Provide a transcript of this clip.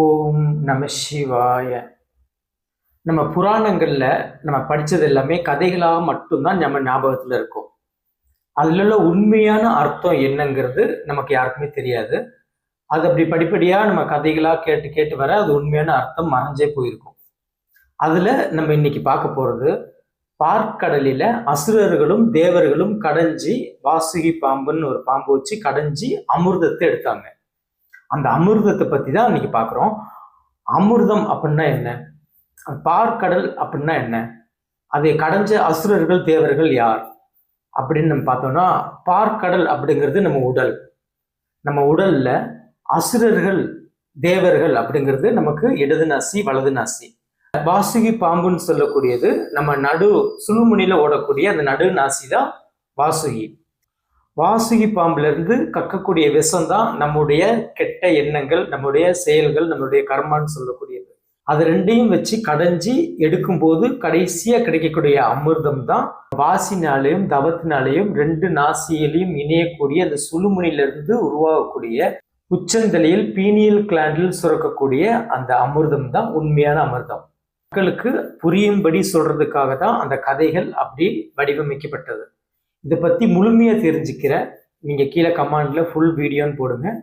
ஓம் நம சிவாய. நம்ம புராணங்கள்ல நம்ம படிச்சது எல்லாமே கதைகளாக மட்டும்தான் நம்ம ஞாபகத்துல இருக்கும். அதுல உள்ள உண்மையான அர்த்தம் என்னங்கிறது நமக்கு யாருக்குமே தெரியாது. அது அப்படி படிப்படியா நம்ம கதைகளா கேட்டு கேட்டு வர அது உண்மையான அர்த்தம் மறைஞ்சே போயிருக்கும். அதுல நம்ம இன்னைக்கு பார்க்க போறது, பார்க்கடலில அசுரர்களும் தேவர்களும் கடைஞ்சி வாசுகி பாம்புன்னு ஒரு பாம்பு வச்சு கடைஞ்சி அமிர்தத்தை எடுத்தாங்க. அந்த அமிர்தத்தை பத்தி தான் இன்னைக்கு பார்க்குறோம். அமிர்தம் அப்படின்னா என்ன? பார்க்கடல் அப்படின்னா என்ன? அதை கடைஞ்ச அசுரர்கள் தேவர்கள் யார் அப்படின்னு நம்ம பார்த்தோம்னா, பார்க்கடல் அப்படிங்கிறது நம்ம உடல். நம்ம உடல்ல அசுரர்கள் தேவர்கள் அப்படிங்கிறது நமக்கு இடது நாசி வலது நாசி. வாசுகி பாம்புன்னு சொல்லக்கூடியது நம்ம நடு சுழுமுனியில ஓடக்கூடிய அந்த நடு நாசி தான் வாசுகி. வாசுகி பாம்புல இருந்து கக்கக்கூடிய விஷம் தான் நம்முடைய கெட்ட எண்ணங்கள், நம்முடைய செயல்கள், நம்முடைய கர்மான்னு சொல்லக்கூடியது. அது ரெண்டையும் வச்சு கடைஞ்சி எடுக்கும்போது கடைசியா கிடைக்கக்கூடிய அமிர்தம் தான் வாசினாலையும் தவத்தினாலையும் ரெண்டு நாசியிலையும் இணையக்கூடிய அந்த சுழுமுனிலிருந்து உருவாகக்கூடிய உச்சந்தலையில் பீனியல் கிளாண்டில் சுரக்கக்கூடிய அந்த அமிர்தம் தான் உண்மையான அமிர்தம். மக்களுக்கு புரியும்படி சொல்றதுக்காக தான் அந்த கதைகள் அப்படி வடிவமைக்கப்பட்டது. இதை பத்தி முழுமையா தெரிஞ்சுக்கிற நீங்க கீழே கமெண்ட்ல ஃபுல் வீடியோன்னு போடுங்க.